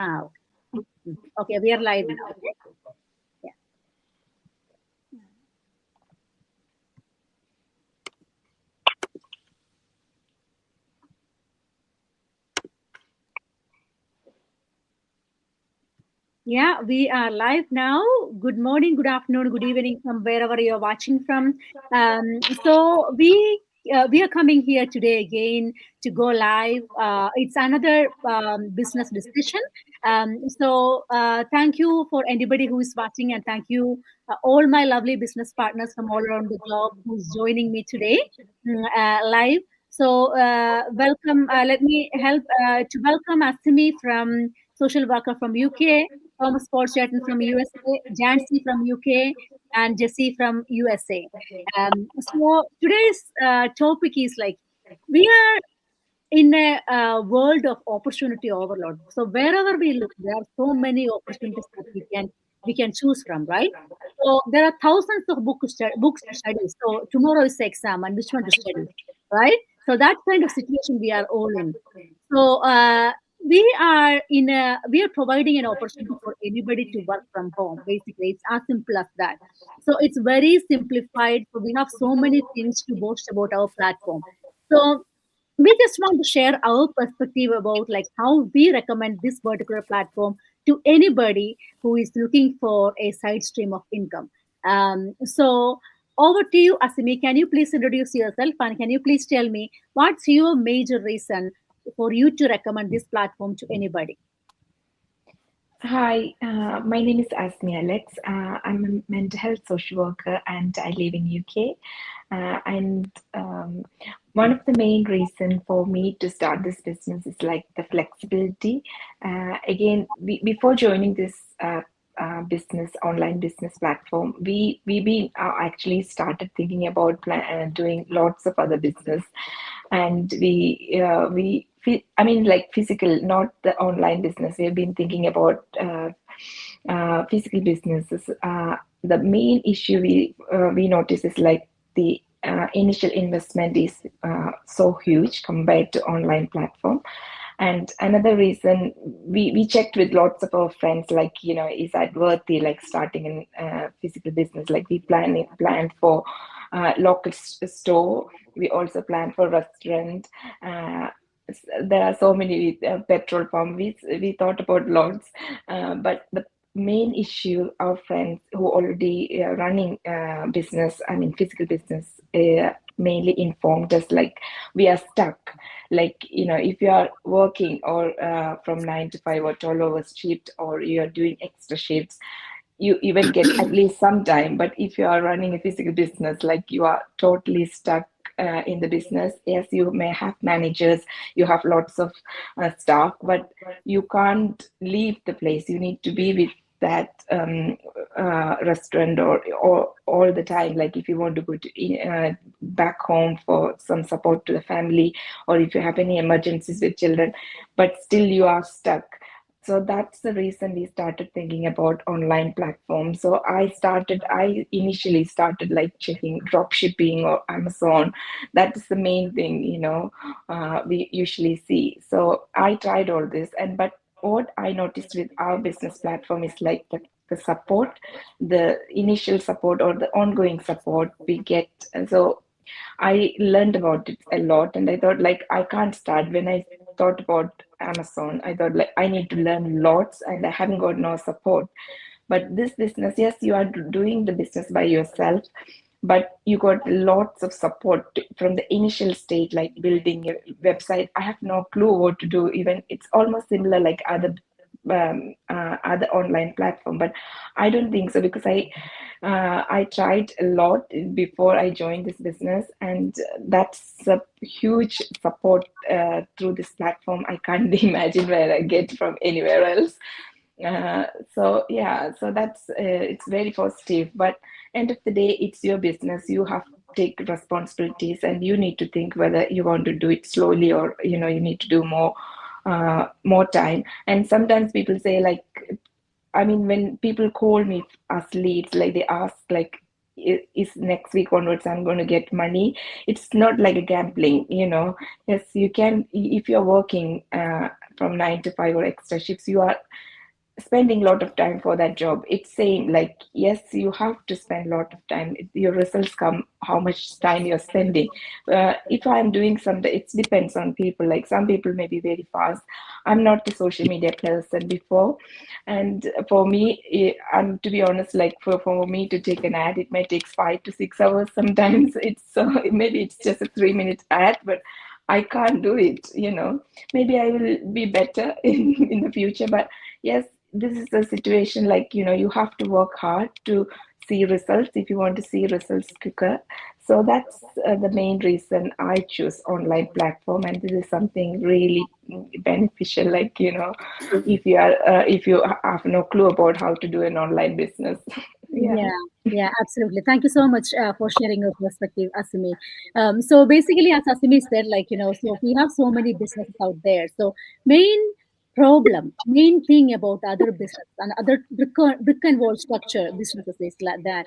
Now. Okay, we are live now. Okay. Yeah. Yeah, we are live now. Good morning, good afternoon, good evening from wherever you're watching from. So we are coming here today again to go live. It's another business discussion. Thank you for anybody who is watching, and thank you all my lovely business partners from all around the globe who's joining me today live. Welcome. Let me help to welcome Asimi from social worker from UK, Thomas Sportchatten from USA, Jancy from UK, and Jesse from USA. So today's topic is like we are in a world of opportunity overload. So wherever we look, there are so many opportunities that we can choose from, right? So there are thousands of books to study. So tomorrow is the exam, and which one to study, right? So that kind of situation we are all in. So we are providing an opportunity for anybody to work from home. Basically, it's as simple as that. So it's very simplified. So we have so many things to boast about our platform. So we just want to share our perspective about like how we recommend this particular platform to anybody who is looking for a side stream of income. So over to you, Asimi. Can you please introduce yourself and can you please tell me what's your major reason for you to recommend this platform to anybody? Hi, my name is Asmi Alex. I'm a mental health social worker and I live in UK. And one of the main reason for me to start this business is like the flexibility. Again, before joining this business online business platform, we actually started thinking about doing lots of other business, and I mean, like physical, not the online business. We've been thinking about physical businesses. The main issue we notice is like the initial investment is so huge compared to online platform. And another reason, we checked with lots of our friends, like, is that worthy, like starting in physical business? Like we planned for local store. We also planned for restaurant. Uh, there are so many petrol pump. We thought about lots, but the main issue, our friends who already running business, I mean physical business, mainly informed us like we are stuck. Like, if you are working or from 9 to 5 or 12 hours shift, or you are doing extra shifts, you even get at least some time. But if you are running a physical business, like you are totally stuck in the business. Yes, you may have managers, you have lots of staff, but you can't leave the place. You need to be with that restaurant or all the time. Like if you want to go to back home for some support to the family, or if you have any emergencies with children, but still you are stuck. So that's the reason we started thinking about online platforms. So I initially started like checking drop shipping or Amazon. That is the main thing, we usually see. So I tried all this, but what I noticed with our business platform is like the support, the initial support or the ongoing support we get. And so I learned about it a lot, and I thought like I can't start. When I thought about Amazon, I thought like I need to learn lots, and I haven't got no support. But this business, yes, you are doing the business by yourself, but you got lots of support from the initial stage, like building your website. I have no clue what to do. Even it's almost similar like other online platform, but I don't think so, because I tried a lot before I joined this business, and that's a huge support through this platform. I can't imagine where I get from anywhere else. uh, so yeah, so that's it's very positive, but end of the day, it's your business. You have to take responsibilities, and you need to think whether you want to do it slowly, or you need to do more time. And sometimes people say like, I mean, when people call me as leads, like they ask like, is next week onwards I'm going to get money? It's not like a gambling. Yes, you can, if you're working from 9 to 5 or extra shifts, you are spending a lot of time for that job. It's same like, yes, you have to spend a lot of time. Your results come how much time you're spending. If I'm doing something, it depends on people. Like some people may be very fast. I'm not the social media person before, and for me, and to be honest, like for me to take an ad, it may take 5 to 6 hours sometimes. It's maybe it's just a 3 minute ad, but I can't do it. Maybe I will be better in the future, but yes, this is a situation like, you have to work hard to see results if you want to see results quicker. So that's the main reason I choose online platform, and this is something really beneficial. Like, if you have no clue about how to do an online business. Yeah. Yeah, yeah, absolutely. Thank you so much for sharing your perspective, Asimi. So basically, as Asimi said, so we have so many businesses out there. So main thing about other business and other brick and wall structure businesses is like that.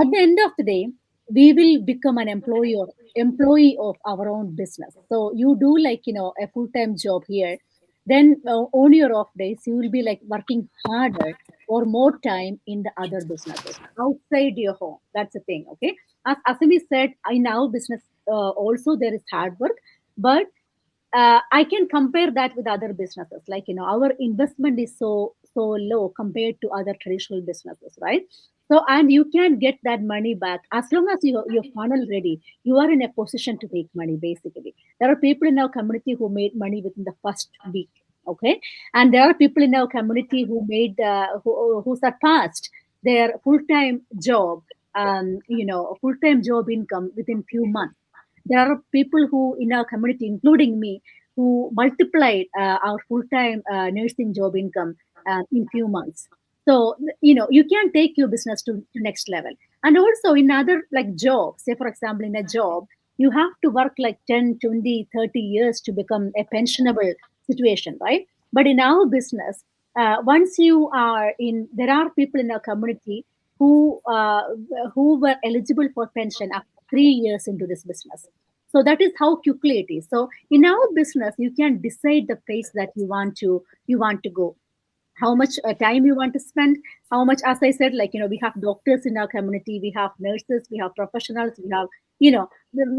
At the end of the day, we will become an employee of our own business. So you do a full time job here, then on your off days you will be like working harder or more time in the other businesses outside your home. That's the thing. Okay, as Asami said, in our business also there is hard work, but I can compare that with other businesses. Our investment is so low compared to other traditional businesses, right? So, and you can get that money back as long as your funnel ready. You are in a position to make money. Basically, there are people in our community who made money within the first week. Okay, and there are people in our community who surpassed their full time job, full time job income within few months. There are people who in our community, including me, who multiplied our full-time nursing job income in few months. So you can take your business to next level. And also in other like jobs, say for example in a job, you have to work like 10, 20, 30 years to become a pensionable situation, right? But in our business, once you are in, there are people in our community who uh, who were eligible for pension after 3 years into this business. So that is how quickly it is. So in our business you can decide the pace that you want to go, how much time you want to spend, how much, as I said, we have doctors in our community, we have nurses, we have professionals, we have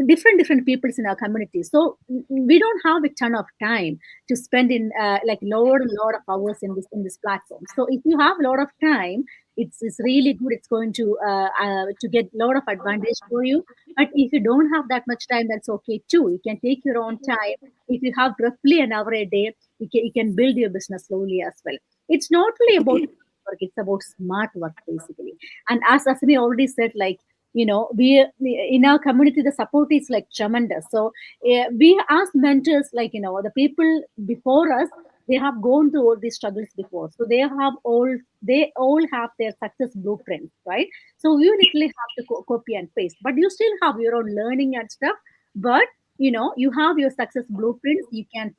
different peoples in our community. So we don't have a ton of time to spend in like lot of hours in this platform. So if you have a lot of time, it's really good. It's going to get a lot of advantage for you. But if you don't have that much time, that's okay too. You can take your own time. If you have roughly an hour a day, you can build your business slowly as well. It's not really about work, it's about smart work basically. And as Asmi already said, we in our community the support is like tremendous. So we as mentors, the people before us, they have gone through all these struggles before, so they all have their success blueprints, right? So you literally have to copy and paste, but you still have your own learning and stuff. But you have your success blueprints, you can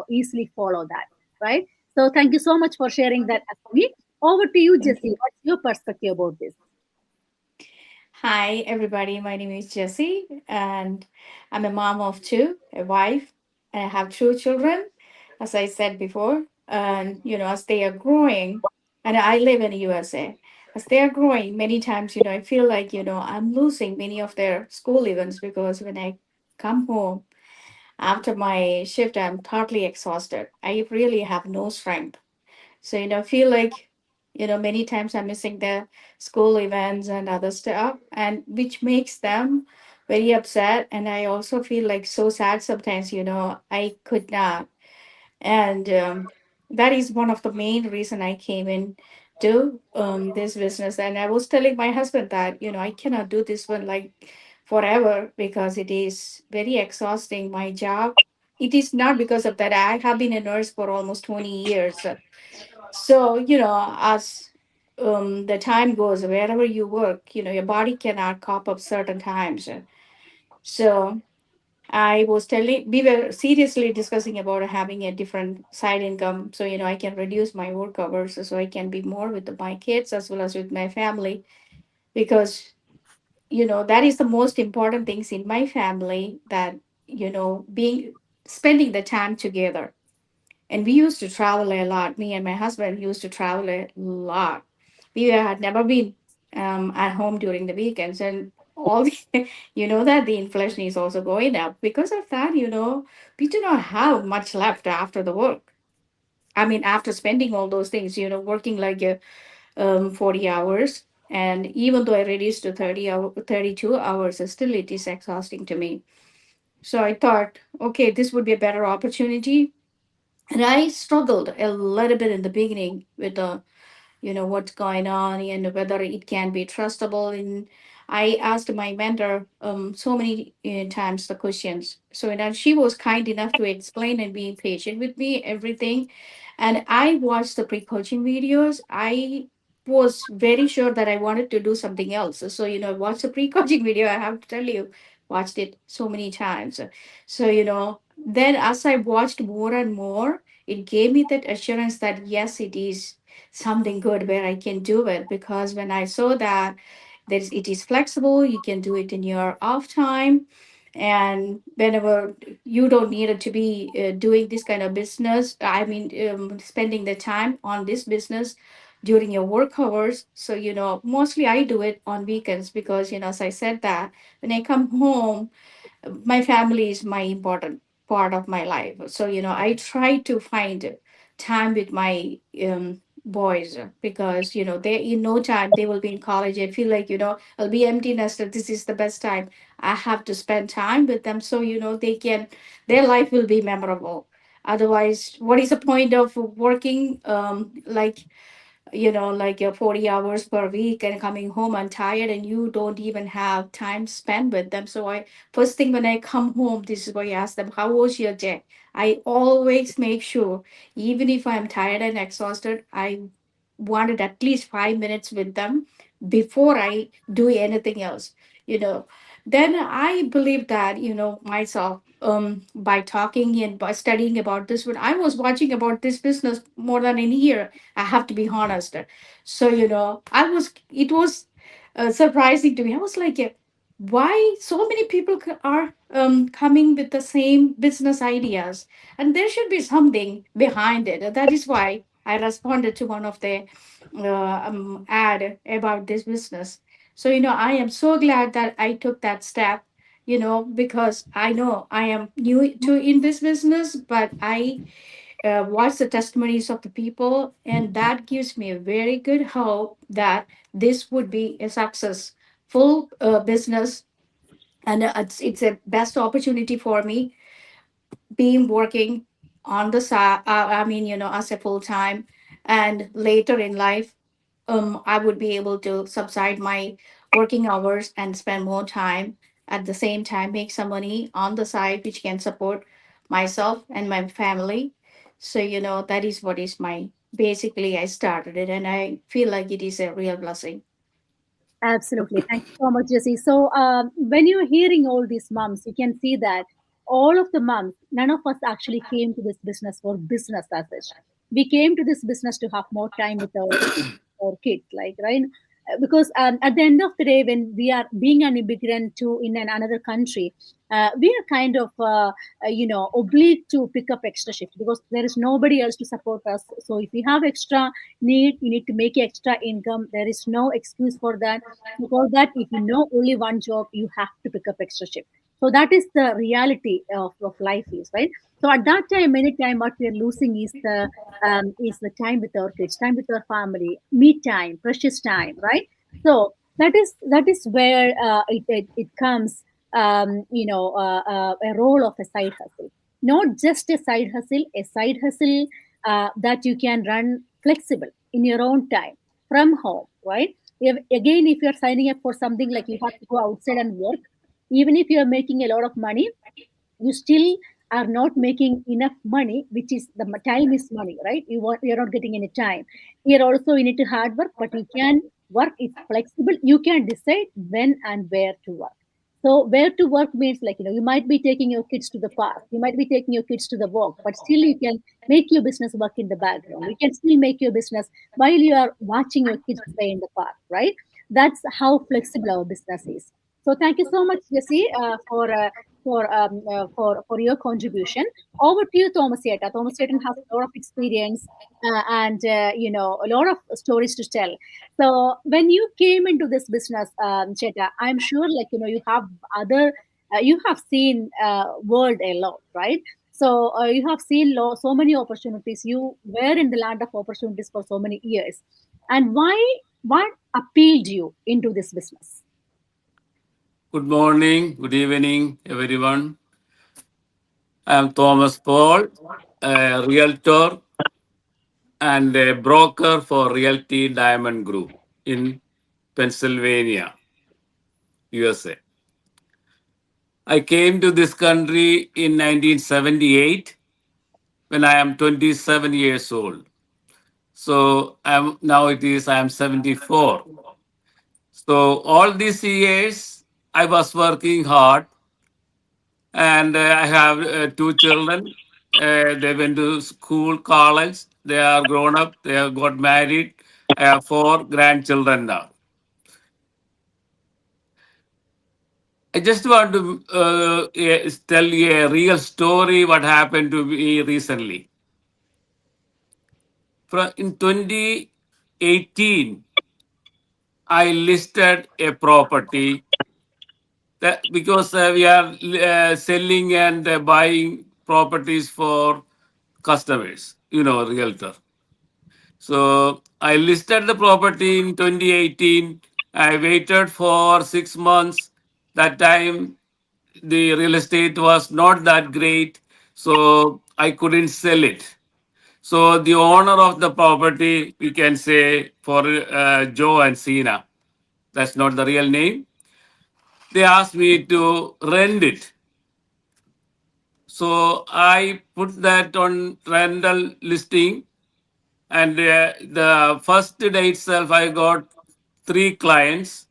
easily follow that, right? So thank you so much for sharing that, Asmi. Over to you, Thank Jesse. you. What's your perspective about this? Hi, everybody. My name is Jessie, and I'm a mom of two, a wife, and I have two children, as I said before. And, as they are growing, and I live in the USA, as they are growing, many times, I feel like, I'm losing many of their school events because when I come home after my shift, I'm totally exhausted. I really have no strength. So, feel like, many times I'm missing the school events and other stuff, and which makes them very upset. And I also feel like so sad sometimes, I could not. And that is one of the main reason I came in to this business. And I was telling my husband that, I cannot do this one like forever because it is very exhausting, my job. It is not because of that. I have been a nurse for almost 20 years. So, as the time goes, wherever you work, your body cannot cope up certain times. So we were seriously discussing about having a different side income. So, I can reduce my work hours so I can be more with my kids as well as with my family because, that is the most important things in my family that, being spending the time together. And we used to travel a lot. Me and my husband used to travel a lot. We had never been at home during the weekends, and all the, you know that the inflation is also going up because of that. We do not have much left after the work. I mean, after spending all those things, working like 40 hours, and even though I reduced to 32 hours, still it is exhausting to me. So I thought, okay, this would be a better opportunity. And I struggled a little bit in the beginning with what's going on and whether it can be trustable. And I asked my mentor so many times the questions. So she was kind enough to explain and be patient with me everything. And I watched the pre-coaching videos. I was very sure that I wanted to do something else. So watch the pre-coaching video. I have to tell you, watched it so many times. So then as I watched more and more, it gave me that assurance that yes, it is something good where I can do it, because when I saw that it is flexible, you can do it in your off time, and whenever you don't need it to be doing this kind of business. I mean, spending the time on this business during your work hours. So mostly I do it on weekends because as I said that when I come home, my family is my important part of my life. So I try to find time with my boys, because they in no time they will be in college. I feel like I'll be empty nested. This is the best time I have to spend time with them, so they can, their life will be memorable. Otherwise, what is the point of working like 40 hours per week and coming home and tired, and you don't even have time spent with them. So I, first thing when I come home, this is what I ask them, how was your day? I always make sure, even if I'm tired and exhausted, I wanted at least 5 minutes with them before I do anything else. You know, then I believe that myself, by talking and by studying about this one, I was watching about this business more than a year. I have to be honest. So it was surprising to me. I was like, why so many people are coming with the same business ideas, and there should be something behind it. That is why I responded to one of the ad about this business. So I am so glad that I took that step. Because I know I am new to in this business, but I watch the testimonies of the people, and that gives me a very good hope that this would be a successful business. And it's a best opportunity for me being working on the side. I mean, as a full time, and later in life, I would be able to subside my working hours and spend more time, at the same time make some money on the side, which can support myself and my family. So that is what is my, basically I started it, and I feel like it is a real blessing. Absolutely. Thank you so much, Jesse. So, when you're hearing all these moms, you can see that all of the moms, none of us actually came to this business for business as such. We came to this business to have more time with our kids, like, right? Because at the end of the day, when we are being an immigrant to in another country, we are kind of obliged to pick up extra shift because there is nobody else to support us. So if we have extra need, you need to make extra income. There is no excuse for that. Because that, if you know only one job, you have to pick up extra shift. So that is the reality of life is, right. So at that time, many time what we are losing is the time with our kids, time with our family, me time, precious time, right. So that is where it comes, a role of a side hustle, not just a side hustle that you can run flexible in your own time from home, right. If you're signing up for something like you have to go outside and work, even if you're making a lot of money, you still are not making enough money, which is time is money, right. You're not getting any time here. Also, you need to hard work, but you can work. It's flexible. You can decide when and where to work. So where to work means, like, you might be taking your kids to the park, you might be taking your kids to the walk, but still you can make your business work in the background. You can still make your business while you are watching your kids play in the park, right. That's how flexible our business is. So thank you so much, Jesse, for for your contribution. Over to you, Thomas Yeta. Thomas Yeta has a lot of experience and a lot of stories to tell. So when you came into this business, Cheta, I'm sure you have other you have seen world a lot, right? So you have seen so many opportunities. You were in the land of opportunities for so many years. And what appealed you into this business? Good morning, good evening, everyone. I am Thomas Paul, a realtor and a broker for Realty Diamond Group in Pennsylvania, USA. I came to this country in 1978 when I am 27 years old. So I am 74. So all these years I was working hard, and I have two children. They went to school, college. They are grown up. They have got married. I have four grandchildren now. I just want to tell you a real story what happened to me recently. In 2018, I listed a property that because we are selling and buying properties for customers, realtor. So I listed the property in 2018. I waited for 6 months. That time, the real estate was not that great, so I couldn't sell it. So the owner of the property, we can say for Joe and Sina, that's not the real name. They asked me to rent it. So I put that on rental listing, and the first day itself I got three clients.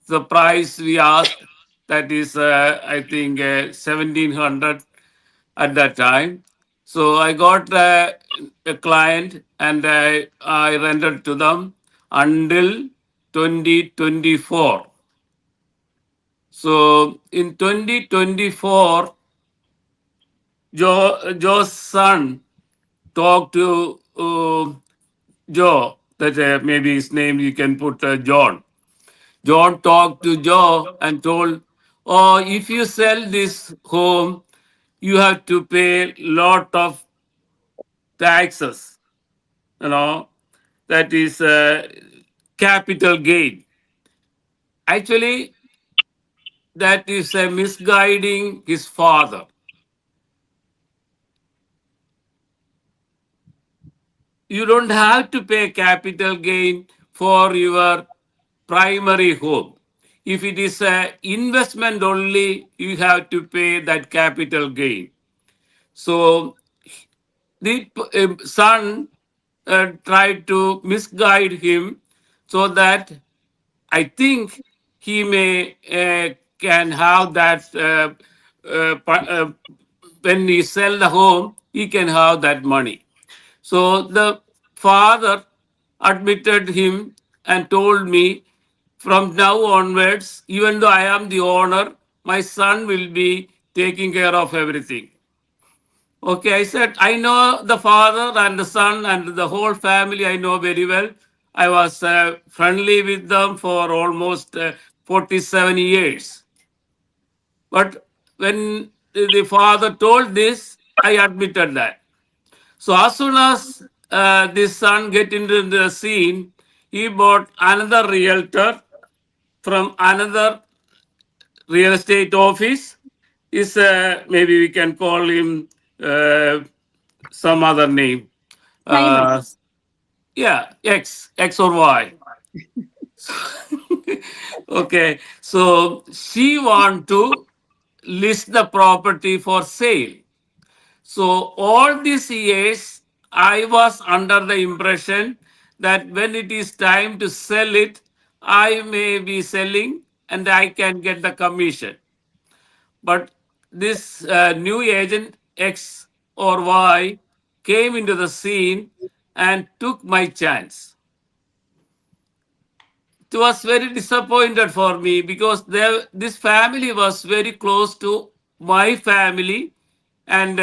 The price we asked, that is I think 1700 at that time. So I got a client, and I rented to them until 2024. So in 2024, Joe's son talked to Joe, that maybe his name you can put John. John talked to Joe and told, "Oh, if you sell this home, you have to pay lot of taxes. You know that is capital gain. Actually, that is misguiding his father. You don't have to pay capital gain for your primary home. If it is an investment only, you have to pay that capital gain. So the son tried to misguide him, so that I think he may can have that when he sell the home, he can have that money. So the father admitted him and told me, from now onwards, even though I am the owner, my son will be taking care of everything. Okay, I said, I know the father and the son and the whole family, I know very well. I was friendly with them for almost 47 years. But when the father told this, I admitted that. So as soon as this son get into the scene, he bought another realtor from another real estate office. Is maybe we can call him some other name. Simon. Uh, yeah, X or Y. Okay, so she want to list the property for sale. So all these years, I was under the impression that when it is time to sell it, I may be selling and I can get the commission. But this new agent X or Y came into the scene and took my chance. It was very disappointed for me because this family was very close to my family, and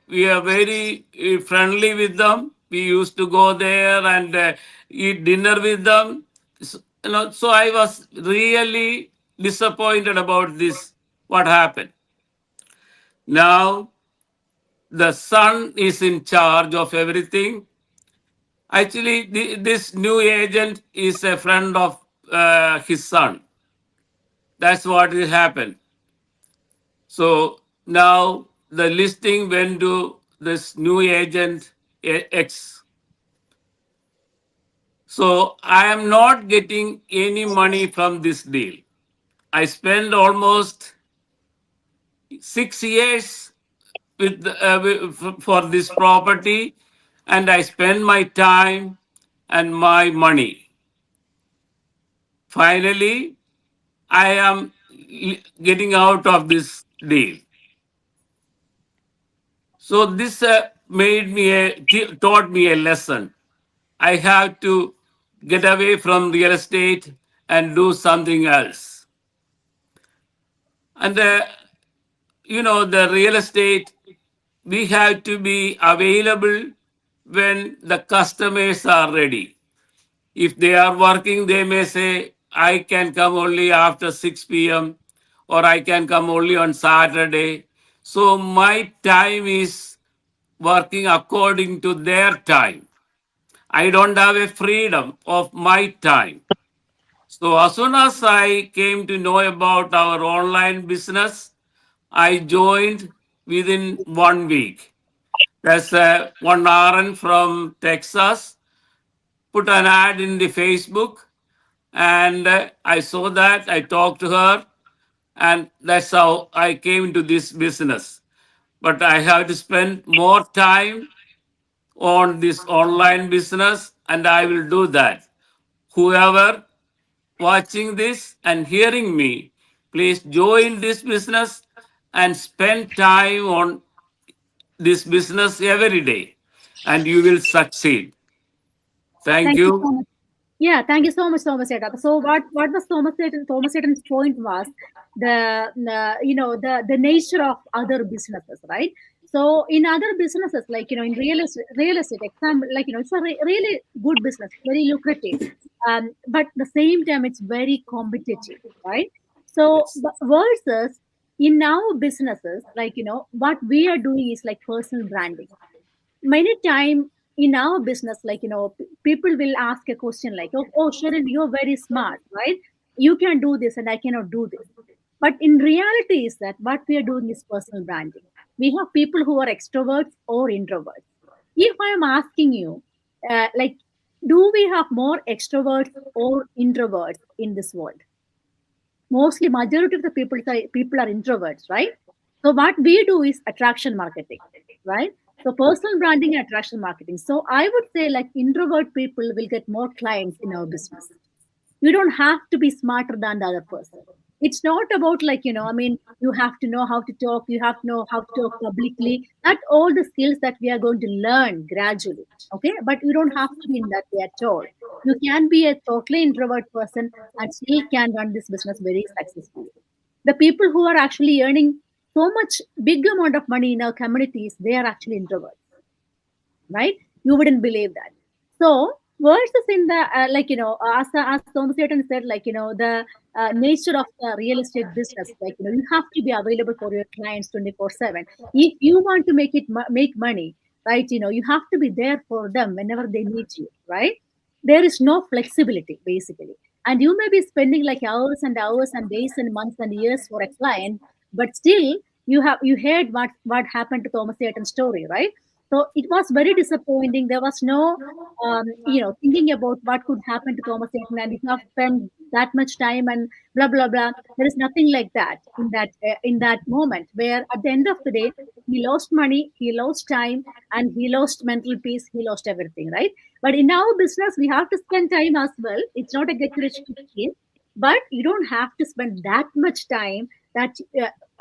we are very friendly with them. We used to go there and eat dinner with them. So I was really disappointed about this. What happened? Now the son is in charge of everything. Actually, this new agent is a friend of his son. That's what will happen. So now the listing went to this new agent X. So I am not getting any money from this deal. I spent almost 6 years for this property, and I spend my time and my money. Finally, I am getting out of this deal. So this taught me a lesson. I have to get away from real estate and do something else. And the real estate, we have to be available when the customers are ready. If they are working, they may say, I can come only after 6 p.m. or I can come only on Saturday. So my time is working according to their time. I don't have a freedom of my time. So as soon as I came to know about our online business, I joined within 1 week. There's one RN from Texas put an ad in the Facebook, and I saw that. I talked to her, and that's how I came into this business. But I have to spend more time on this online business, and I will do that. Whoever watching this and hearing me, please join this business and spend time on this business every day, and you will succeed. Thank Thank you you. so much. Yeah, thank you so much, Thomas Edda. So what was Thomas Edda's point was the nature of other businesses, right? So in other businesses, like in real estate, example, like it's a really good business, very lucrative, but at the same time it's very competitive, right? So Yes. versus in our businesses, like what we are doing is like personal branding. Many time in our business, like people will ask a question like, oh Sharon, you're very smart, right? You can do this and I cannot do this. But in reality is that what we are doing is personal branding. We have people who are extroverts or introverts. If I am asking you, like, do we have more extroverts or introverts in this world? Mostly majority of the people are introverts, right? So what we do is attraction marketing, right? So personal branding and attraction marketing. So I would say like introvert people will get more clients in our business. You don't have to be smarter than the other person. It's not about like I mean, you have to know how to talk, you have to know how to talk publicly, that all the skills that we are going to learn gradually. Okay, but you don't have to be in that way at all. You can be a totally introvert person and still can run this business very successfully. The people who are actually earning so much big amount of money in our communities, they are actually introverts, right? You wouldn't believe that. So versus in the as Thomas Newton said, like the nature of the real estate business, like you have to be available for your clients 24/7. If you want to make money, right? You have to be there for them whenever they need you, right? There is no flexibility basically, and you may be spending like hours and hours and days and months and years for a client, but still you heard what happened to Thomas Newton's story, right? So it was very disappointing. There was no, thinking about what could happen to Thomas Edison, and if you have spent that much time and blah blah blah. There is nothing like that in that moment. Where at the end of the day, he lost money, he lost time, and he lost mental peace. He lost everything, right? But in our business, we have to spend time as well. It's not a get rich quick scheme, but you don't have to spend that much time that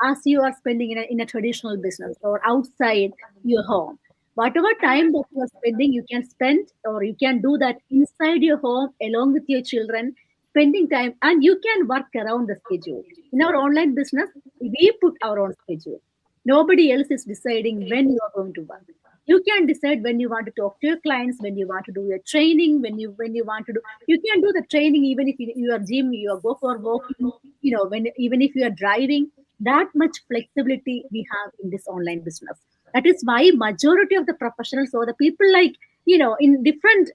as you are spending in a traditional business or outside your home. Whatever time that you are spending, you can spend or you can do that inside your home along with your children. spending time, and you can work around the schedule. In our online business, we put our own schedule. Nobody else is deciding when you are going to work. You can decide when you want to talk to your clients, when you want to do your training, when you want to do. You can do the training even if you are gym, you are go for walking. When even if you are driving, that much flexibility we have in this online business. That is why majority of the professionals or the people like in different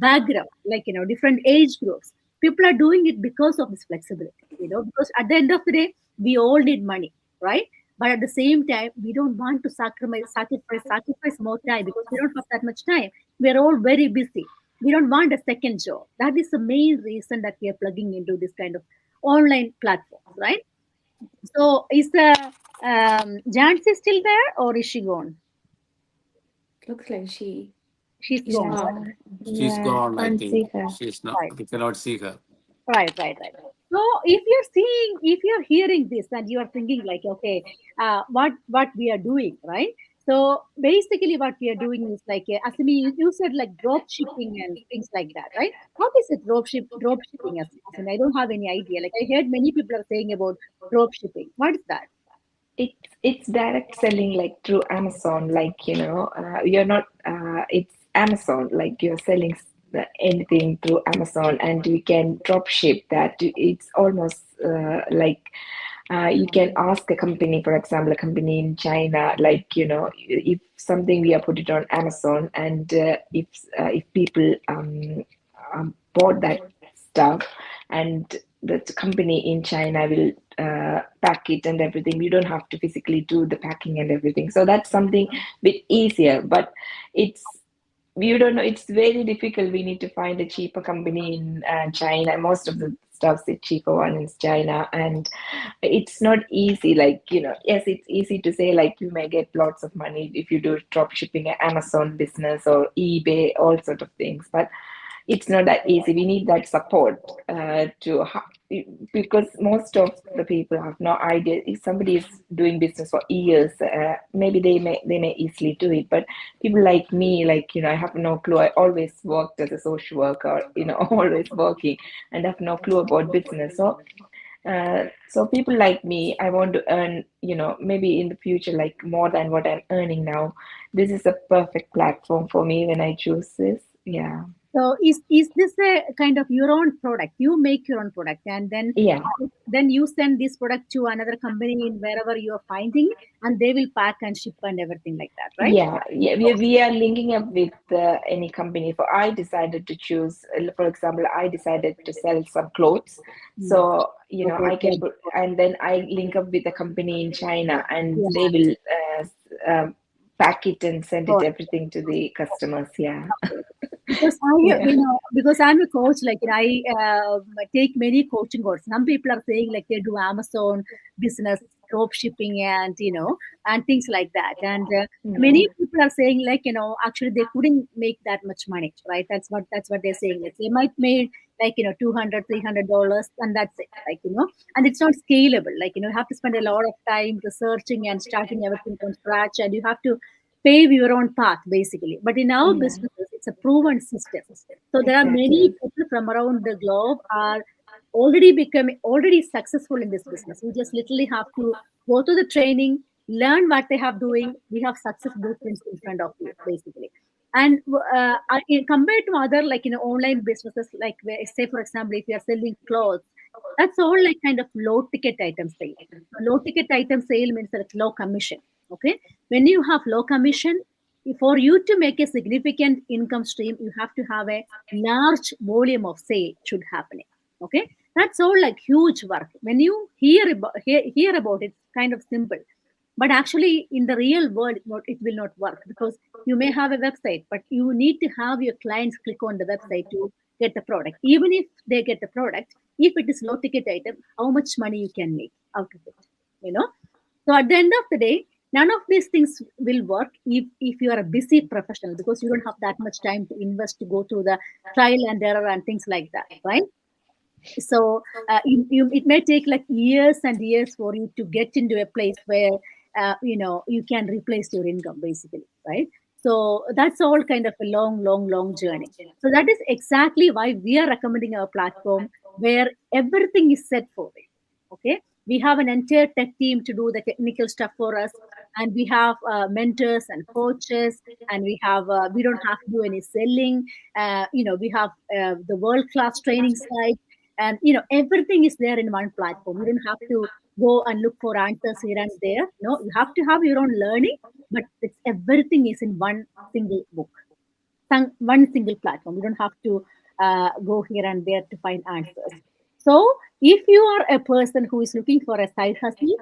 background, like different age groups, people are doing it because of this flexibility. Because at the end of the day, we all need money, right? But at the same time, we don't want to sacrifice more time because we don't have that much time. We are all very busy. We don't want a second job. That is the main reason that we are plugging into this kind of online platforms, right? So is the Jancy still there or is she gone? Looks like She's she's gone, not. right? She's Yeah, gone, I can't think. see her. She's not, Right. we cannot see her. Right. So if you're hearing this and you are thinking like, okay, what we are doing, right? So basically, what we are doing is like, Asimi, you said like drop shipping and things like that, right? What is it drop shipping? Asimi, I don't have any idea. Like I heard many people are saying about drop shipping. What is that? It's direct selling like through Amazon. Like you're not. It's Amazon. Like you're selling anything through Amazon, and you can drop ship that. It's almost like you can ask a company, for example, a company in China, like if something we are put it on Amazon, and if people bought that stuff, and the company in China will pack it and everything. You don't have to physically do the packing and everything. So that's something bit easier, but it's you don't know. It's very difficult. We need to find a cheaper company in China. Most of the stuff's the cheaper one in China, and it's not easy. Like yes, it's easy to say like you may get lots of money if you do drop shipping, Amazon business or eBay, all sort of things, but it's not that easy. We need that support because most of the people have no idea. If somebody is doing business for years, maybe they may easily do it. But people like me, like I have no clue. I always worked as a social worker, always working, and have no clue about business. So people like me, I want to earn, maybe in the future, like more than what I'm earning now. This is a perfect platform for me when I choose this. Yeah. So is this a kind of your own product? You make your own product, and Yeah. then you send this product to another company in wherever you are finding, and they will pack and ship and everything like that, right? Yeah. We are linking up with any company. For I decided to choose, for example, I decided to sell some clothes. So, Okay, I can good. put, and then I link up with a company in China, and Yeah. they will pack it and send it Got everything to the customers. Yeah. it. Because Yeah. because I'm a coach, like I take many coaching courses. Some people are saying like they do Amazon business, drop shipping, and and things like that. And many Mm. people are saying like actually they couldn't make that much money, right? That's what they're saying. Like they might make like $200, $300, and that's it. Like and it's not scalable. Like you have to spend a lot of time researching and starting everything from scratch, and you have to pave your own path basically. But in our Yeah. businesses, it's a proven system. So there are many Exactly. people from around the globe are already successful in this business. You just literally have to go to the training, learn what they have doing. We have success blueprints in front of you basically. And compared to other like online businesses, like where, say for example, if you are selling clothes, that's all like kind of low ticket item sale. Low ticket item sale means that low commission. Okay, when you have low commission, for you to make a significant income stream, you have to have a large volume of sale should happening. Okay, that's all like huge work. When you hear about it, it's kind of simple, but actually in the real world, it will not work because you may have a website, but you need to have your clients click on the website to get the product. Even if they get the product, if it is low ticket item, how much money you can make out of it, you know so at the end of the day, none of these things will work if you are a busy professional because you don't have that much time to invest to go through the trial and error and things like that, right? So it may take like years and years for you to get into a place where you can replace your income basically, right? So that's all kind of a long journey. So that is exactly why we are recommending our platform where everything is set for it. Okay, we have an entire tech team to do the technical stuff for us, and we have mentors and coaches, and we don't have to do any selling. We have the world class training site, and everything is there in one platform. You don't have to go and look for answers here and there. No, you have to have your own learning, but everything is in one single book, one single platform. You don't have to go here and there to find answers. So if you are a person who is looking for a side hustle,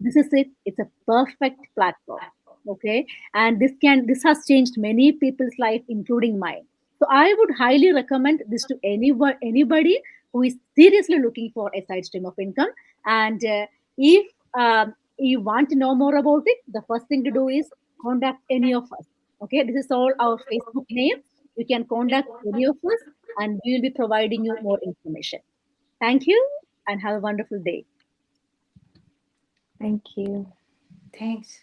this is it. It's a perfect platform. Okay, and this has changed many people's life, including mine. So I would highly recommend this to anybody who is seriously looking for a side stream of income. And if you want to know more about it, the first thing to do is contact any of us. Okay, this is all our Facebook name. You can contact any of us, and we will be providing you more information. Thank you, and have a wonderful day. Thank you. Thanks.